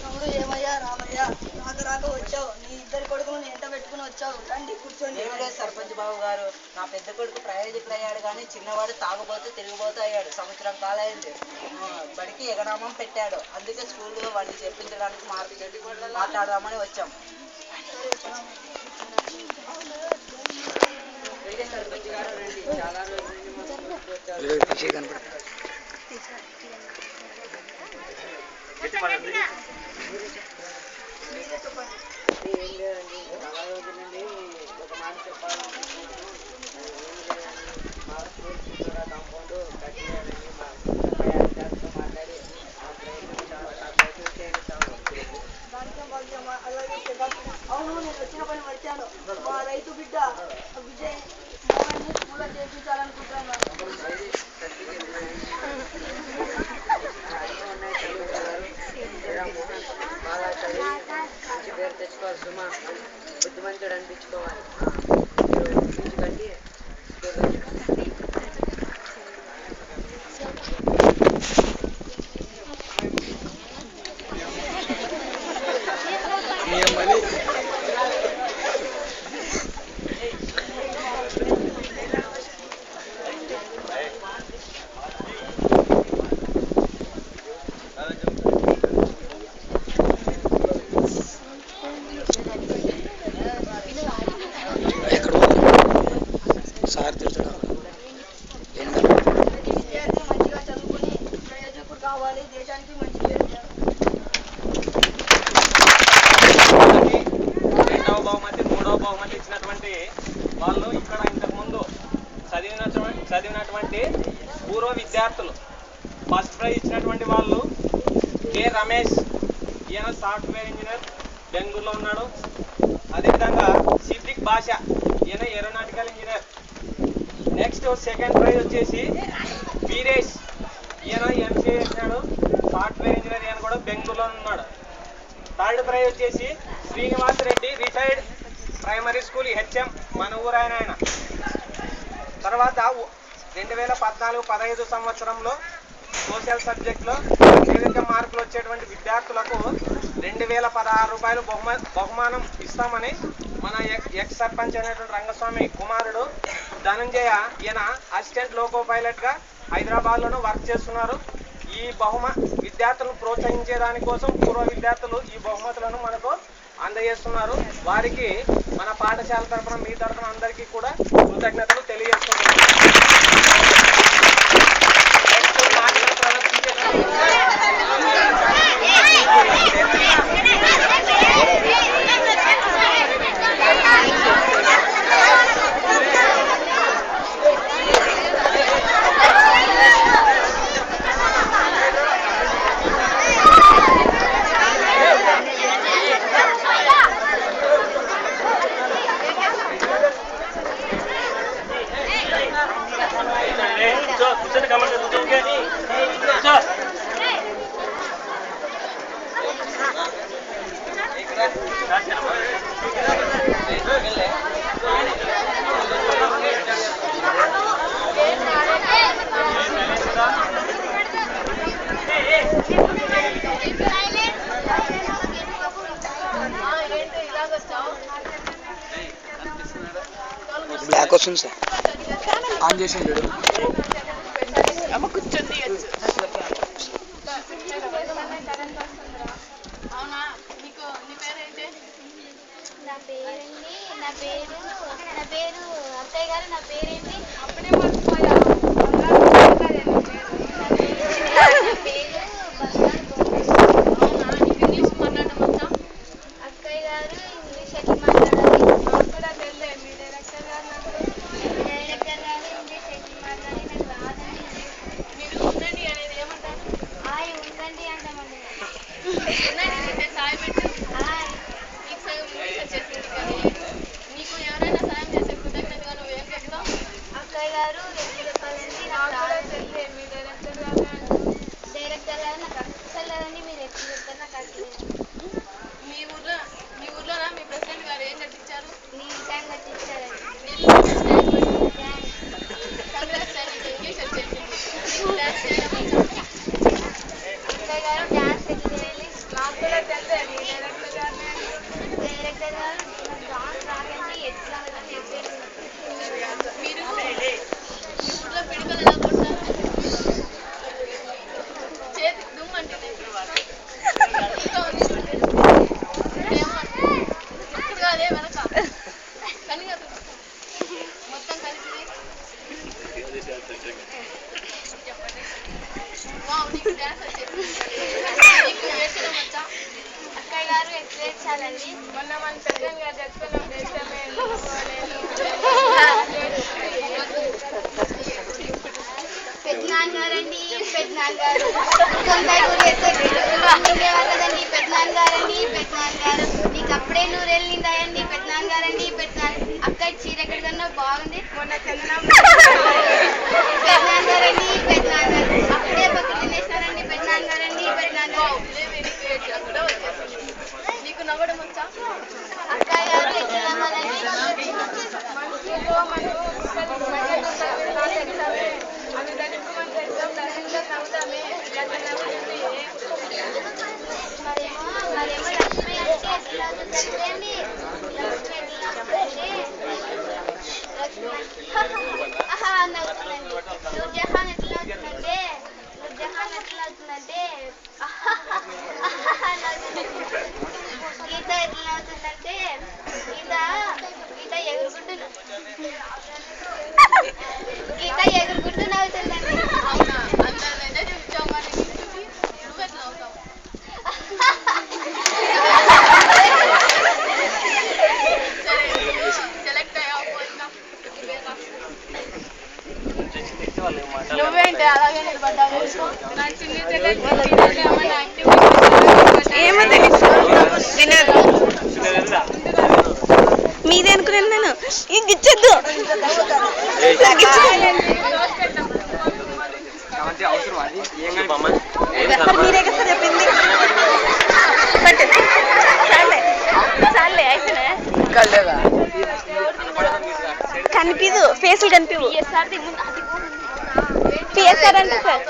తమ్ముడు ఏమయ్యా రామయ్యా రాక రాక వచ్చావు. నీ ఇద్దరు కొడుకులను ఎంట పెట్టుకుని వచ్చావు. రండి కూర్చోండి. ఏమిలే సర్పంచ్ బాబు గారు, నా పెద్ద కొడుకు ప్రయోజకుడు అయ్యాడు కానీ చిన్నవాడు తాగుబోతూ తిరిగిపోతూ అయ్యాడు. సంవత్సరం కాలైంది. బడికి ఎగనామం పెట్టాడు. అందుకే స్కూల్లో వాడిని చేర్పించడానికి మాట్లాడదామని వచ్చాం. సర్పంచ్ గారు రండి, చాలా రోజుల నుంచి మా స్కూల్కి వచ్చారు. ఏం లేదండి, చాలా రోజుల నుండి ఒక మాట చెప్పాలనుకుంటున్నాను. మా స్కూల్ చుట్టూరా కాంపౌండ్ కట్టేయాలని మా అధికారులతో మాట్లాడి ఆ ప్రయత్నం చేయండి. అవును, నేను వచ్చిన పని వచ్చాను. మా రైతు బిడ్డ విజయ్ మోహన్ ని స్కూల్లో చేర్పించాలనుకుంటున్నాను. బాగా చదివి మంచి పేరు తెచ్చుకోవాలి. సుమా బుద్ధిమంతుడు అనిపించుకోవాలి. కంటే మంచిగా చదువుకుని ప్రయోజకుడు కావాలి, దేశానికి మంచి పేరు. రెండవ బహుమతి, మూడవ బహుమతి ఇచ్చినటువంటి వాళ్ళు ఇక్కడ ఇంతకుముందు చదివినటువంటి పూర్వ విద్యార్థులు. ఫస్ట్ ప్రైజ్ ఇచ్చినటువంటి వాళ్ళు కె రమేష్, ఈయన సాఫ్ట్వేర్ ఇంజనీర్, బెంగళూరులో ఉన్నాడు. అదేవిధంగా సిద్దిక్ భాష, ఈయన aeronautical engineer. Next second prize వచ్చేసి వీరేష్, ఈయన ఎంసీఏ చేసినాడు, సాఫ్ట్వేర్ ఇంజనీర్, ఈయన కూడా బెంగళూరులో ఉన్నాడు. థర్డ్ ప్రైజ్ వచ్చేసి Srinivas Reddy, retired primary school HM, మన ఊరు ఆయన. తర్వాత 2014-15 సంవత్సరంలో సోషల్ సబ్జెక్ట్లో అత్యధిక మార్కులు వచ్చేటువంటి విద్యార్థులకు 2016 రూపాయలు బహుమానం ఇస్తామని మన ఎక్స్ సర్పంచ్ అయినటువంటి రంగస్వామి కుమారుడు ధనంజయ, ఈయన అసిస్టెంట్ లోకో పైలట్గా హైదరాబాద్లోనూ వర్క్ చేస్తున్నారు. ఈ విద్యార్థులను ప్రోత్సహించే దానికోసం పూర్వ విద్యార్థులు ఈ బహుమతులను మనకు అందజేస్తున్నారు. వారికి మన పాఠశాల తరఫున, మీ తరఫున అందరికీ కూడా కృతజ్ఞతలు తెలియజేస్తున్నాను. బ్లాక్ వస్తుంది సార్, ఆన్ చేసిండు. కూర్చొని అవునా? నీకు నీ పేరేంటి? నా పేరు అత్తయ్య గారు. నా పేరేంటి? అప్పుడే మర్చిపోయా. ఇంగ్లీష్ మాట్లాడడం వచ్చా? అక్కయ్య గారు ఇంగ్లీష్ ఎట్లా మాట్లాడాలి? నాకు కూడా తెలియదు. మీ డైరెక్టర్ గారు ఇంగ్లీష్ ఎట్లా మాట్లాడాలి? నాకు రాదండి. మీరు ఉండండి అనేది ఏమంటారు? ఉందండి అంటామండి. ఉండండి సాయం పెట్టు. హాయ్. నీకు సగం ఇంగ్లీష్ వచ్చేసింది కానీ నీకు ఎవరైనా సాయం చేసే కృతజ్ఞతగా నువ్వేం చెప్తావు? అక్కయ్య గారు ఎట్లా చెప్పాలండి? నాకు కూడా తెలియదు. మీ డైరెక్టర్ గారు అప్పుడే నూరేళ్ళు నిండాయండి పెద్దనాన్నగారండి అక్క చీర ఎక్కడికన్నా బాగుంది మొన్న చందనం పెద్దనాన్నగారండి అప్పుడే బొట్టు తినేసారండి పెద్దనాన్నగారండి నీకు నవ్వడం వచ్చా? అక్కయ్య గారు ఎట్లా నమ్మాలండి మరేమో లక్ష్మి అంటే ఎట్లా అవుతుందంటే అండి లక్ష్మి ఎట్లా అవుతుందంటే నవ్వుతుందండి నూర్జహాన్ ఎట్లా అవుతుందంటే గీత ఎట్లా అవుతుందంటే గీత ఎగురుకుంటూ నవ్వుతుందండి అవునా? అందరినైతే చూపించావు మరి నువ్వెట్లా అవుతావు? సరే సెలెక్ట్ అయ్యావు పోయినా నువ్వేంటి అలాగే నిలబడ్డావు? నా చిన్న మీదే అనుకున్నాను నేను ఇచ్చేద్దు మీరే కదా చెప్పింది చాలే అయిపోయినా కనిపిదు ఫేసులు కనిపివు పిఎస్ఆర్ అంటే సార్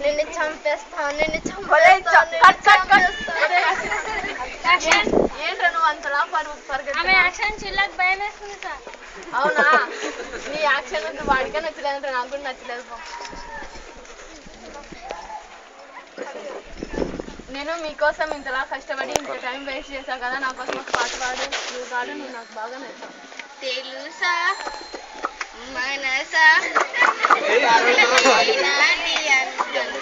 నిన్ను చంపేస్తాను ఏంట్రా నువ్వు అంతలా అవునా? నీ యాక్షన్ అంటే వాడికే నచ్చలేదంటే నాకు కూడా నచ్చలేదు పో. నేను మీకోసం ఇంతలా కష్టపడి ఇంత టైం వేస్ట్ చేశా కదా, నా కోసం ఒక పాట పాడు. నువ్వు పాడు, నువ్వు నాకు బాగా నచ్చావు. తెలుసా మనసా ఈనాటి అందం.